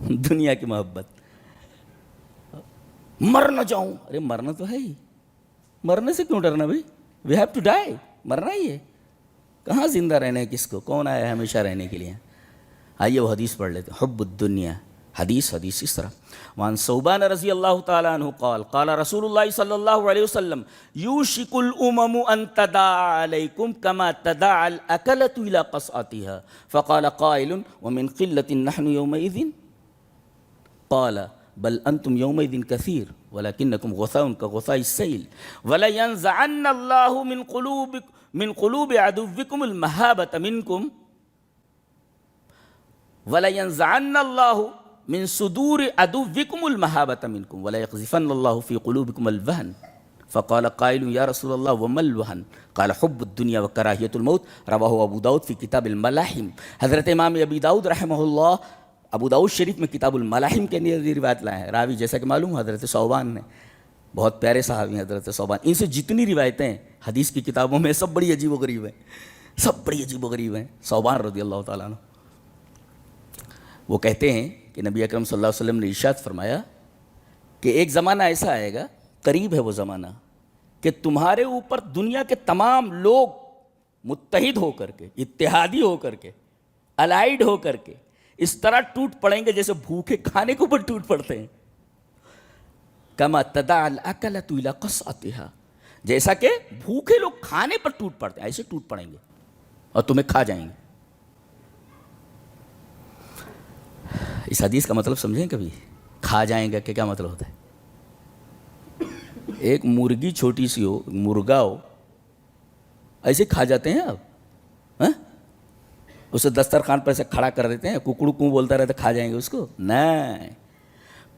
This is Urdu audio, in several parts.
دنیا کی محبت. مر نہ جاؤں، ارے مرنا تو ہے ہی، مرنے سے کیوں ڈرنا بھائی؟ وی ہیو ٹو ڈائی، مرنا ہی ہے. کہاں زندہ رہنا ہے کس کو؟ کون آیا ہے ہمیشہ رہنے کے لیے؟ آئیے وہ حدیث پڑھ لیتے ہیں. حب الدنیا، حدیث اس طرح. وعن ثوبان رضی اللہ تعالیٰ عنہ قال قال رسول اللہ صلی اللہ علیہ وسلم یوشک الامم ان تداعى علیکم کما تداعى الاکلۃ الى قصعتها فقال قائل ومن قلة نحن یومئذ قال بل انتم یومئذ کثیر ولکنکم غثاء کغثاء السیل ولینزعن اللہ من قلوب عدوکم المہابۃ منکم وَلَيَنزَعَنَّ اللَّهُ مِن صُدُورِ عَدُوِّكُمُ الْمَحَابَةَ مِنْكُمْ وَلَيَقْذِفَنَّ اللَّهُ فِي قُلُوبِكُمُ الْوَهْنَ فَقَالَ قَائِلٌ يَا رَسُولَ اللَّهِ وَمَا الْوَهْنُ قَالَ حُبُّ الدُّنْيَا وَكَرَاهِيَةُ الْمَوْتِ رواه ابو داؤد فی کتاب الملاحم. حضرت امام ابی داؤد رحمہ اللہ ابو داؤد شریف میں کتاب الملاحم کے اندر روایت لائے ہیں. راوی جیسا کہ معلوم حضرت ثوبان نے، بہت پیارے صحابی ہیں حضرت ثوبان. ان سے جتنی روایتیں حدیث کی کتابوں میں سب بڑی عجیب و غریب ہیں، سب بڑی عجیب و غریب ہیں. ثوبان رضی اللہ تعالیٰ عنہ وہ کہتے ہیں کہ نبی اکرم صلی اللہ علیہ وسلم نے ارشاد فرمایا کہ ایک زمانہ ایسا آئے گا، قریب ہے وہ زمانہ، کہ تمہارے اوپر دنیا کے تمام لوگ متحد ہو کر کے، اتحادی ہو کر کے، الائیڈ ہو کر کے اس طرح ٹوٹ پڑیں گے جیسے بھوکے کھانے کے اوپر ٹوٹ پڑتے ہیں. کما تداعى الاکلۃ الی قصعتها، جیسا کہ بھوکے لوگ کھانے پر ٹوٹ پڑتے ہیں ایسے ٹوٹ پڑیں گے اور تمہیں کھا جائیں گے. اس حدیث کا مطلب سمجھیں کبھی؟ کھا جائیں گا کہ کیا مطلب ہوتا ہے؟ ایک مرغی چھوٹی سی ہو، مرغا ہو، ایسے کھا جاتے ہیں آپ؟ اسے دسترخوان پر ایسے کھڑا کر دیتے ہیں، ککڑو کوں بولتا رہتا کھا جائیں گے اس کو؟ نہیں،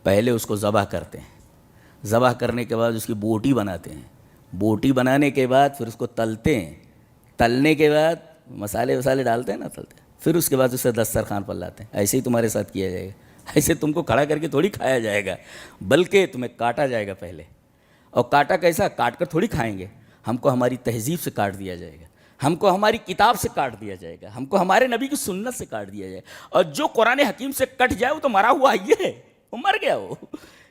پہلے اس کو ذبح کرتے ہیں، ذبح کرنے کے بعد اس کی بوٹی بناتے ہیں، بوٹی بنانے کے بعد پھر اس کو تلتے ہیں، تلنے کے بعد مسالے وسالے ڈالتے ہیں نا، تلتے ہیں، پھر اس کے بعد اسے دسترخوان پر لاتے ہیں. ایسے ہی تمہارے ساتھ کیا جائے گا، ایسے تم کو کھڑا کر کے تھوڑی کھایا جائے گا، بلکہ تمہیں کاٹا جائے گا پہلے. اور کاٹا کیسا؟ کاٹ کر تھوڑی کھائیں گے، ہم کو ہماری تہذیب سے کاٹ دیا جائے گا، ہم کو ہماری کتاب سے کاٹ دیا جائے گا، ہم کو ہمارے نبی کی سنت سے کاٹ دیا جائے گا. اور جو قرآن حکیم سے کٹ جائے وہ تو مرا ہوا ہی ہے، وہ مر گیا. وہ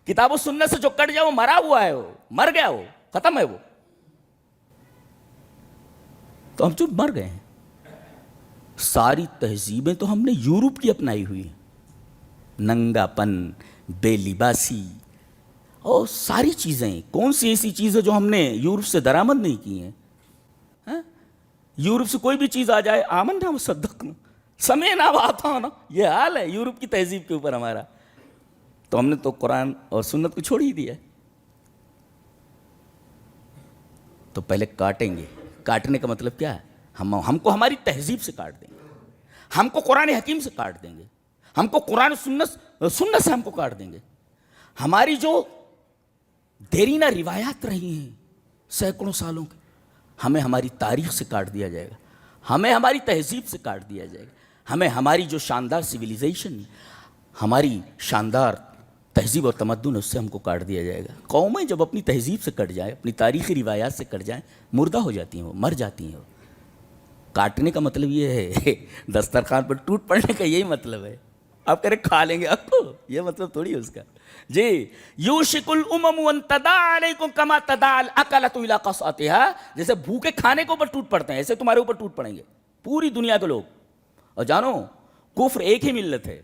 کتاب و سنت سے جو کٹ جائے وہ مرا ہوا ہے، وہ مر گیا، وہ ختم ہے. وہ تو ہم چپ مر گئے ہیں. ساری تہذیبیں تو ہم نے یورپ کی اپنائی ہوئی ہیں، ننگا پن، بے لباسی اور ساری چیزیں. کون سی ایسی چیز ہے جو ہم نے یورپ سے درآمد نہیں کی ہیں؟ یورپ سے کوئی بھی چیز آ جائے آمنا وصدقنا سمعنا واطعنا، یہ حال ہے یورپ کی تہذیب کے اوپر ہمارا. تو ہم نے تو قرآن اور سنت کو چھوڑ ہی دیا. تو پہلے کاٹیں گے. کاٹنے کا مطلب کیا ہے؟ ہم کو ہماری تہذیب سے کاٹ دیں گے، ہم کو قرآن حکیم سے کاٹ دیں گے، ہم کو قرآن سنت سے ہم کو کاٹ دیں گے. ہماری جو دیرینہ روایات رہی ہیں سینکڑوں سالوں کی، ہمیں ہماری تاریخ سے کاٹ دیا جائے گا، ہمیں ہماری تہذیب سے کاٹ دیا جائے گا، ہمیں ہماری جو شاندار سویلائزیشن، ہماری شاندار تہذیب اور تمدن ہے اس سے ہم کو کاٹ دیا جائے گا. قومیں جب اپنی تہذیب سے کٹ جائیں، اپنی تاریخی روایات سے کٹ جائیں، مردہ ہو جاتی ہیں، وہ مر جاتی ہیں. کاٹنے کا مطلب یہ ہے، دسترخوان پر ٹوٹ پڑنے کا یہی مطلب ہے. آپ کہہ رہے کھا لیں گے آپ کو، یہ مطلب تھوڑی ہے اس کا. جی یوشک الامم ان تداعى علیکم کما تداعى الاکلۃ الی قصعتها، جیسے بھوکے کھانے کے اوپر ٹوٹ پڑتے ہیں ایسے تمہارے اوپر ٹوٹ پڑیں گے پوری دنیا کے لوگ. اور جانو کفر ایک ہی ملت ہے،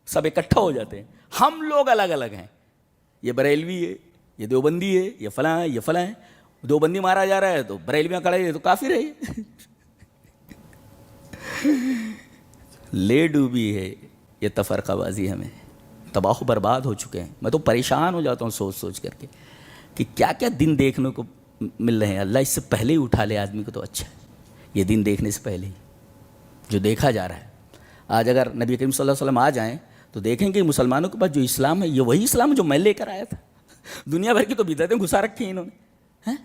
سب اکٹھا ہو جاتے ہیں. ہم لوگ الگ الگ ہیں، یہ بریلوی ہے، یہ دیوبندی ہے، یہ فلاں ہے، یہ فلاں ہے. دیوبندی مارا جا رہا ہے تو بریلویاں کھڑے ہیں تو کافر ہے. لے ڈوبی ہے یہ تفرقہ بازی، ہمیں تباہ و برباد ہو چکے ہیں. میں تو پریشان ہو جاتا ہوں سوچ سوچ کر کے کہ کیا کیا دن دیکھنے کو مل رہے ہیں. اللہ اس سے پہلے ہی اٹھا لے آدمی کو تو اچھا ہے. یہ دن دیکھنے سے پہلے ہی جو دیکھا جا رہا ہے. آج اگر نبی کریم صلی اللہ علیہ وسلم آ جائیں تو دیکھیں کہ مسلمانوں کے پاس جو اسلام ہے یہ وہی اسلام ہے جو میں لے کر آیا تھا. دنیا بھر کی تو بدعتیں گھسا رکھی ہیں انہوں نے.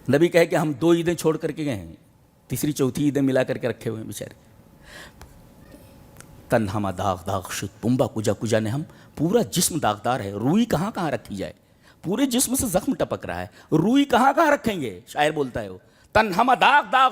نبی کہے کہ ہم 2 عیدیں چھوڑ کر کے گئے ہیں، تیسری چوتھی عیدیں ملا کر کے رکھے ہوئے ہیں بیچارے. تن ہما داغ داغ شد، پمبا کجا کجا نے ہم، پورا جسم داغدار ہے. روئی کہاں کہاں رکھی جائے؟ پورے جسم سے زخم ٹپک رہا ہے، روئی کہاں کہاں رکھیں گے؟ شاعر بولتا ہے وہ تن ہما داغ داغ